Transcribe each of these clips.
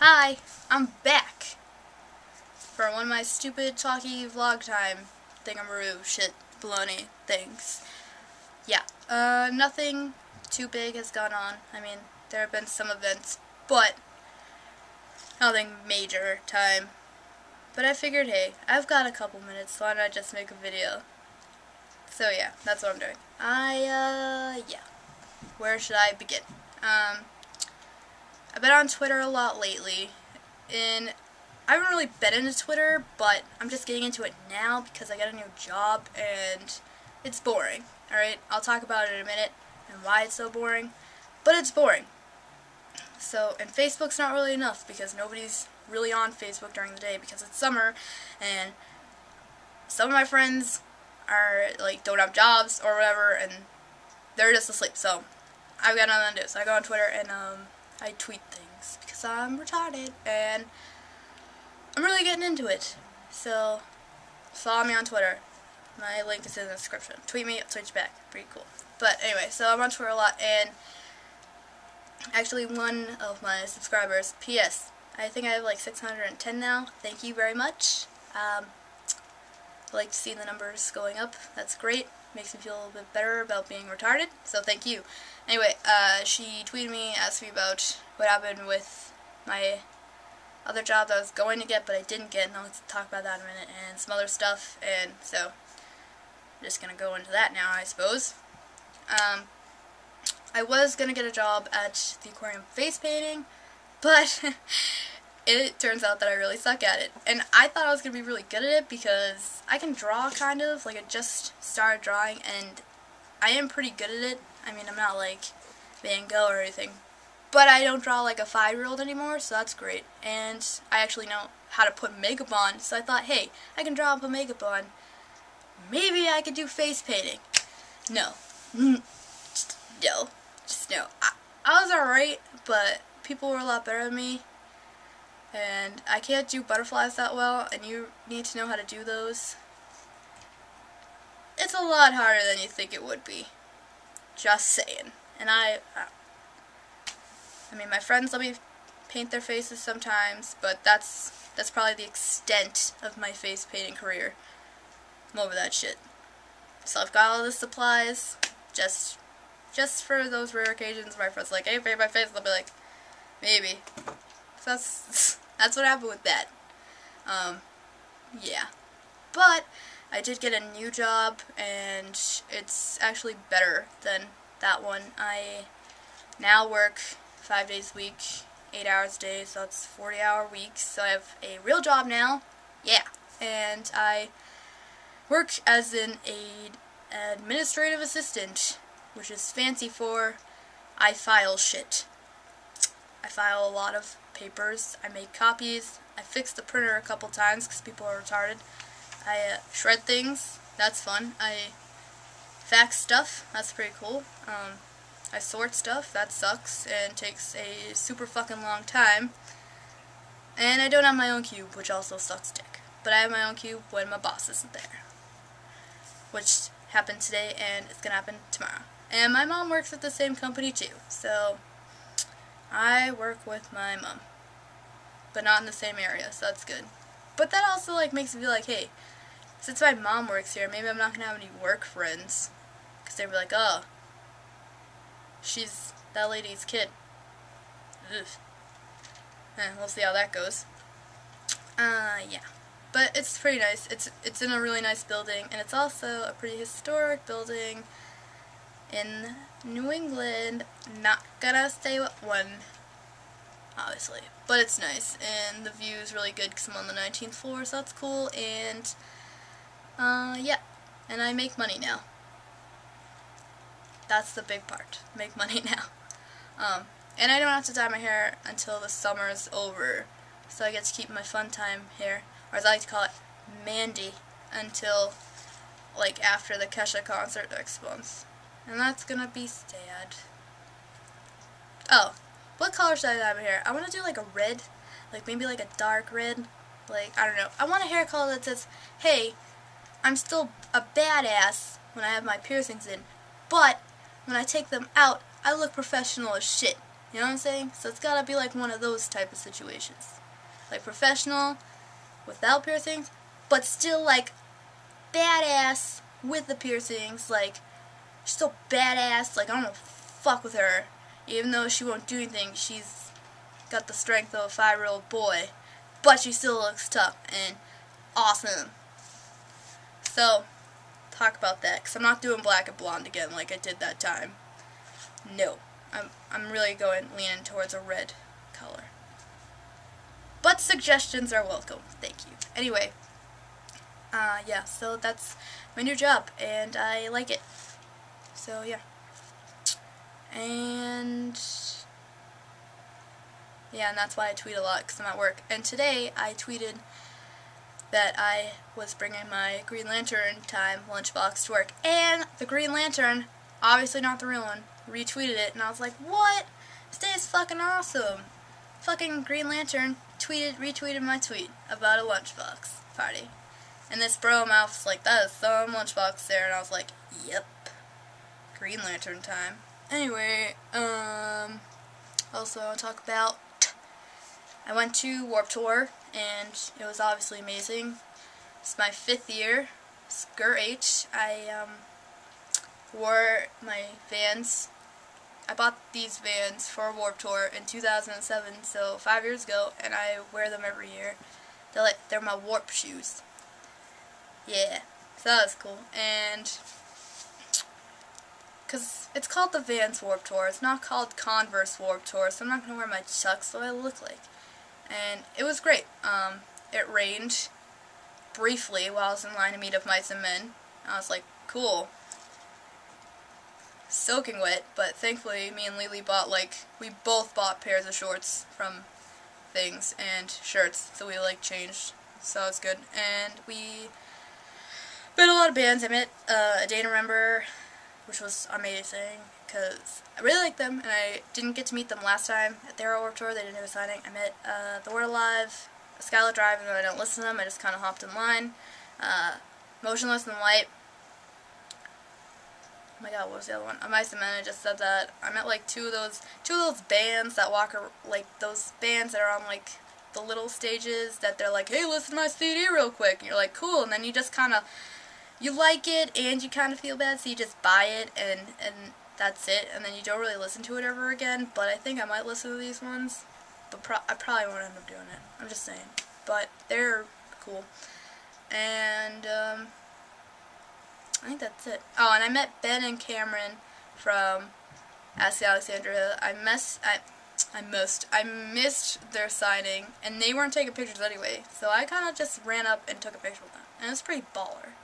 Hi, I'm back for one of my stupid talky vlog time thingamaroo shit baloney things. Yeah, nothing too big has gone on. I mean, there have been some events, but nothing major time. But I figured, hey, I've got a couple minutes, so why not just make a video? So yeah, that's what I'm doing. Yeah. Where should I begin? I've been on Twitter a lot lately, and I haven't really been into Twitter, but I'm just getting into it now because I got a new job, and it's boring, alright? I'll talk about it in a minute, and why it's so boring, but it's boring. So, and Facebook's not really enough, because nobody's really on Facebook during the day, because it's summer, and some of my friends are, like, don't have jobs, or whatever, and they're just asleep, so I've got nothing to do. So I go on Twitter, and, I tweet things, because I'm retarded, and I'm really getting into it. So, follow me on Twitter. My link is in the description. Tweet me, I'll tweet you back. Pretty cool. But anyway, so I'm on Twitter a lot, and actually one of my subscribers, P.S. I think I have like 610 now. Thank you very much. I like to see the numbers going up. That's great. Makes me feel a little bit better about being retarded, so thank you. Anyway, she tweeted me, asked me about what happened with my other job that I was going to get, but I didn't get, and I'll talk about that in a minute, and some other stuff, and so I'm just gonna go into that now, I suppose. I was gonna get a job at the aquarium face painting, but it turns out that I really suck at it. And I thought I was going to be really good at it because I can draw, kind of. Like, I just started drawing, and I am pretty good at it. I mean, I'm not, like, Van Gogh or anything. But I don't draw like a 5-year-old anymore, so that's great. And I actually know how to put makeup on, so I thought, hey, I can draw and put makeup on. Maybe I could do face painting. No. Just no. Just no. I was alright, but people were a lot better than me. And I can't do butterflies that well, and you need to know how to do those. It's a lot harder than you think it would be. Just saying. And I mean, my friends let me paint their faces sometimes, but that's probably the extent of my face painting career. I'm over that shit. So I've got all the supplies, just for those rare occasions my friends like, hey, paint my face, I'll be like, maybe. So that's what happened with that. Yeah. But I did get a new job, and it's actually better than that one. I now work 5 days a week, 8 hours a day, so that's 40-hour weeks. So I have a real job now. Yeah. And I work as an administrative assistant, which is fancy for I file shit. I file a lot of papers, I make copies, I fix the printer a couple times because people are retarded, I shred things, that's fun, I fax stuff, that's pretty cool, I sort stuff, that sucks, and takes a super fucking long time, and I don't have my own cube, which also sucks dick, but I have my own cube when my boss isn't there, which happened today, and it's gonna happen tomorrow, and my mom works at the same company too, so I work with my mom, but not in the same area, so that's good. But that also, like, makes me feel like, hey, since my mom works here, maybe I'm not gonna have any work friends, because they'd be like, oh, she's that lady's kid. Ugh. We'll see how that goes. Yeah. But it's pretty nice. It's in a really nice building, and it's also a pretty historic building in New England. Not gonna say what one, obviously, but it's nice, and the view is really good because I'm on the 19th floor, so that's cool, and yeah, and I make money now. That's the big part, make money now. And I don't have to dye my hair until the summer's over, so I get to keep my fun time hair, or as I like to call it, Mandy, until, like, after the Kesha concert next month. And that's gonna be sad. Oh, what color should I dye my hair? I want to do like a red, like maybe like a dark red, like, I don't know. I want a hair color that says, hey, I'm still a badass when I have my piercings in, but when I take them out, I look professional as shit. You know what I'm saying? So it's gotta be like one of those type of situations. Like professional, without piercings, but still like badass with the piercings. Like, she's so badass, like I don't know, fuck with her. Even though she won't do anything, she's got the strength of a 5-year-old boy. But she still looks tough and awesome. So, talk about that, because I'm not doing black and blonde again like I did that time. No. I'm really leaning towards a red color. But suggestions are welcome. Thank you. Anyway, yeah, so that's my new job, and I like it. So, yeah. And that's why I tweet a lot, because I'm at work. And today, I tweeted that I was bringing my Green Lantern time lunchbox to work. And the Green Lantern, obviously not the real one, retweeted it, and I was like, what? This day is fucking awesome. Fucking Green Lantern retweeted my tweet about a lunchbox party. And this bro mouth was like, that is some lunchbox there, and I was like, yep. Green Lantern time. Anyway, also I want to talk about, I went to Warped Tour, and it was obviously amazing. It's my 5th year. It's great. I wore my Vans. I bought these Vans for Warped Tour in 2007, so 5 years ago, and I wear them every year. They're my Warp shoes. Yeah, so that was cool. And because it's called the Vans Warped Tour, it's not called Converse Warped Tour, so I'm not gonna wear my Chucks the way I look like. And it was great. It rained briefly while I was in line to meet up Mice and Men. I was like, cool. Soaking wet, but thankfully me and Lily we both bought pairs of shorts from things and shirts, so we changed, so it's good. And we met a lot of bands. I met A Day to Remember, which was amazing because I really like them, and I didn't get to meet them last time at their Warped Tour. They didn't do a signing. I met The Word Alive, Skylar Drive, and I don't listen to them. I just kind of hopped in line. Motionless in White. Oh my god, what was the other one? Mice and Men, I just said that. I met two of those bands that those bands that are on the little stages that they're like, hey, listen to my CD real quick, and you're like, cool, and then you just kind of, you like it, and you kind of feel bad, so you just buy it, and that's it, and then you don't really listen to it ever again. But I think I might listen to these ones, but I probably won't end up doing it. I'm just saying. But they're cool. And, I think that's it. Oh, and I met Ben and Cameron from Ask Alexandria. I missed their signing, and they weren't taking pictures anyway, so I kind of just ran up and took a picture with them, and it was pretty baller.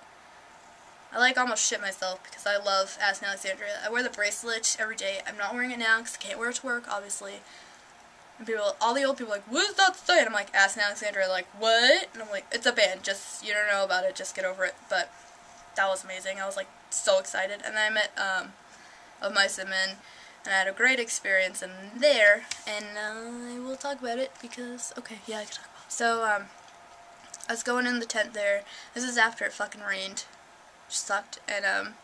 I almost shit myself because I love Ask Alexandria. I wear the bracelet every day. I'm not wearing it now because I can't wear it to work, obviously. And all the old people are like, what does that say? And I'm like, Ask Alexandria, what? And I'm like, it's a band, just, you don't know about it, just get over it. But that was amazing. I was so excited. And then I met Of Mice and Men, and I had a great experience in there, and I will talk about it because, okay, yeah, I can talk about it. So, I was going in the tent there. This is after it fucking rained. Which sucked. And,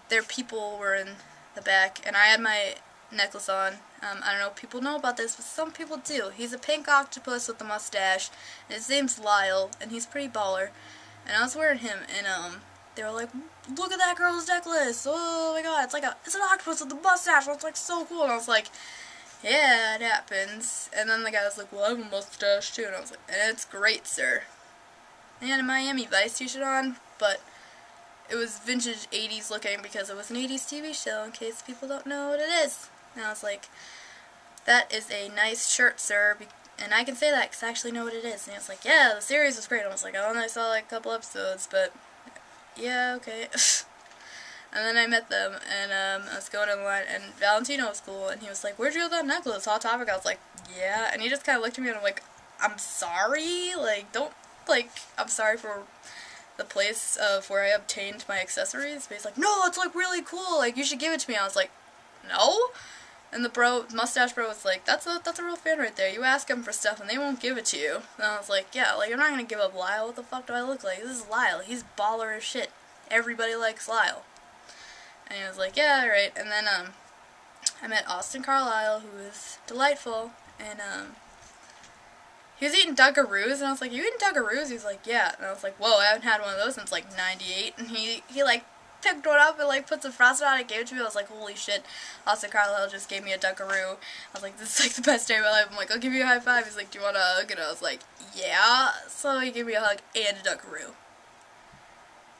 their people were in the back, and I had my necklace on. I don't know if people know about this, but some people do. He's a pink octopus with a mustache, and his name's Lyle, and he's pretty baller. And I was wearing him, and, they were like, look at that girl's necklace, oh my god, it's an octopus with a mustache, it's so cool, and I was like, yeah, it happens. And then the guy was like, well, I have a mustache too, and I was like, and it's great, sir. I had a Miami Vice t-shirt on, but it was vintage 80s looking because it was an 80s TV show, in case people don't know what it is. And I was like, that is a nice shirt, sir, and I can say that because I actually know what it is. And he was like, yeah, the series was great. I was like, I only saw a couple episodes, but yeah, okay. And then I met them, and I was going in line, and Valentino was cool, and he was like, where'd you get that necklace? Hot Topic. I was like, yeah, and he just kind of looked at me, and I'm like, I'm sorry, I'm sorry for the place of where I obtained my accessories, but he's like, no, it's really cool, you should give it to me. I was like, no? And the mustache bro was like, that's a real fan right there. You ask him for stuff and they won't give it to you. And I was like, yeah, I'm not gonna give up Lyle. What the fuck do I look like? This is Lyle. He's baller as shit. Everybody likes Lyle. And he was like, yeah, alright. And then, I met Austin Carlisle, who was delightful, and he was eating Dunkaroos, and I was like, "You eating Dunkaroos?" He was like, "Yeah," and I was like, "Whoa, I haven't had one of those since like '98." And he like picked one up and like put some frosting on it, gave it to me. I was like, "Holy shit!" Austin Carlisle just gave me a Dunkaroo. I was like, "This is like the best day of my life." I'm like, "I'll give you a high five." He's like, "Do you want a hug?" And I was like, "Yeah." So he gave me a hug and a Dunkaroo.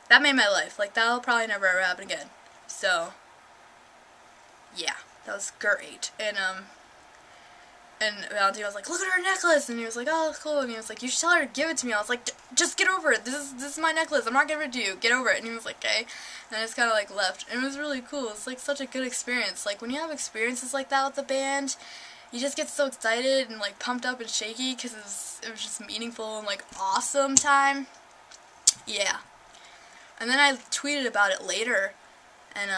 That made my life. Like, that'll probably never ever happen again. So yeah, that was great. And Valentino was like, "Look at her necklace," and he was like, "Oh, that's cool," and he was like, "You should tell her to give it to me." I was like, "Just get over it. This is my necklace. I'm not giving it to you. Get over it." And he was like, "Okay," and I just kind of like left. And it was really cool. It's like such a good experience. Like when you have experiences like that with the band, you just get so excited and like pumped up and shaky because it was just meaningful and like awesome time. Yeah. And then I tweeted about it later, and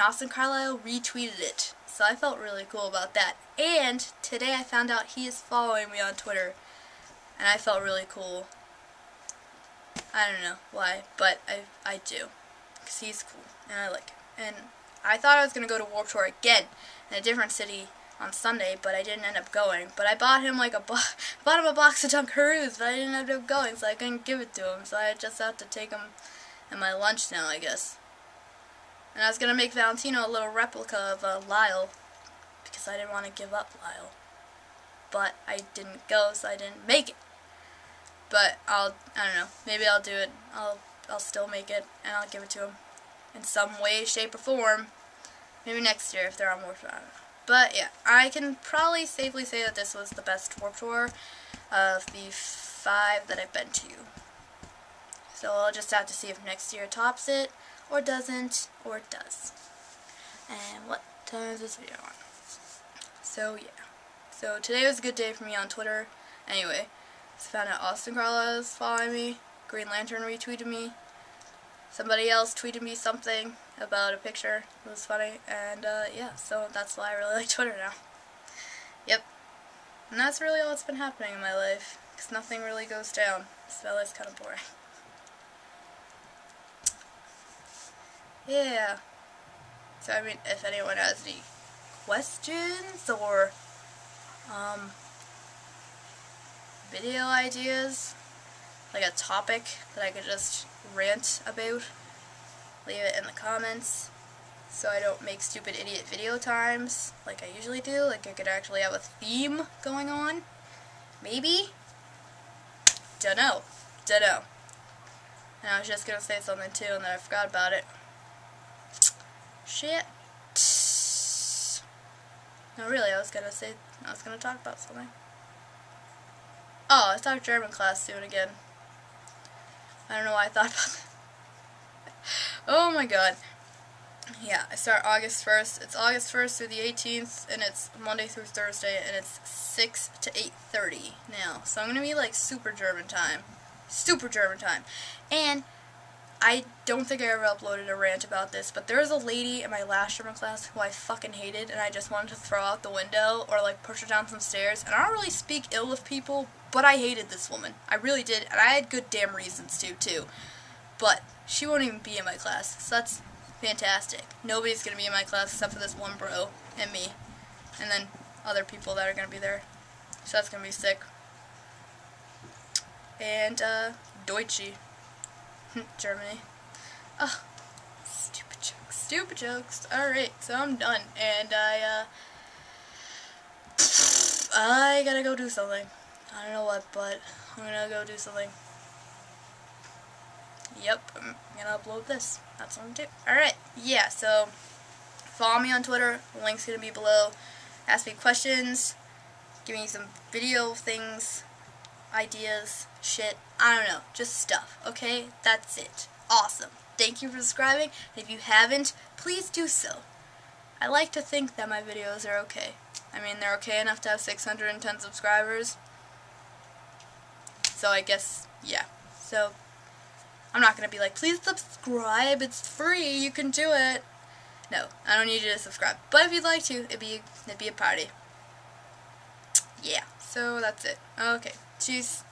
Austin Carlisle retweeted it. So I felt really cool about that. And today I found out he is following me on Twitter. And I felt really cool. I don't know why, but I do. Because he's cool. And I like him. And I thought I was going to go to Warped Tour again in a different city on Sunday, but I didn't end up going. But I bought him like bought him a box of Dunkaroos, but I didn't end up going, so I couldn't give it to him. So I just have to take him at my lunch now, I guess. And I was going to make Valentino a little replica of Lyle, because I didn't want to give up Lyle. But I didn't go, so I didn't make it. But I don't know, maybe I'll do it. I'll still make it, and I'll give it to him in some way, shape, or form. Maybe next year if they're on Warped Tour. But yeah, I can probably safely say that this was the best Warped Tour of the 5 that I've been to. So I'll just have to see if next year tops it, or doesn't, or does. And what time is this video on? So yeah. So today was a good day for me on Twitter. Anyway, just found out Austin Carlisle is following me. Green Lantern retweeted me. Somebody else tweeted me something about a picture. It was funny. And yeah, so that's why I really like Twitter now. Yep. And that's really all that's been happening in my life. Because nothing really goes down. So that's kind of boring. Yeah. So I mean, if anyone has any questions or video ideas, like a topic that I could just rant about, leave it in the comments so I don't make stupid idiot video times like I usually do. Like I could actually have a theme going on. Maybe? Dunno. And I was just gonna say something too and then I forgot about it. Shit. No, really, I was gonna talk about something. Oh, I start German class soon again. I don't know why I thought about that. Oh my god. Yeah, I start August 1st. It's August 1st through the 18th, and it's Monday through Thursday, and it's 6 to 8:30 now. So I'm gonna be like super German time. Super German time. And I don't think I ever uploaded a rant about this, but there was a lady in my last German class who I fucking hated, and I just wanted to throw out the window or like push her down some stairs. And I don't really speak ill of people, but I hated this woman. I really did, and I had good damn reasons to, too. But she won't even be in my class, so that's fantastic. Nobody's gonna be in my class except for this one bro and me, and then other people that are gonna be there. So that's gonna be sick. And Deutsche. Germany. Oh, stupid jokes. Alright, so I'm done, and I gotta go do something. I don't know what, but I'm gonna go do something. Yep, I'm gonna upload this. That's what I'm gonna do. Alright, yeah, so follow me on Twitter. The link's gonna be below. Ask me questions. Give me some video things, ideas, shit. I don't know, just stuff, okay? That's it. Awesome. Thank you for subscribing, and if you haven't, please do so. I like to think that my videos are okay. I mean, they're okay enough to have 610 subscribers. So I guess, yeah. So, I'm not going to be like, please subscribe, it's free, you can do it. No, I don't need you to subscribe. But if you'd like to, it'd be a party. Yeah, so that's it. Okay, cheers.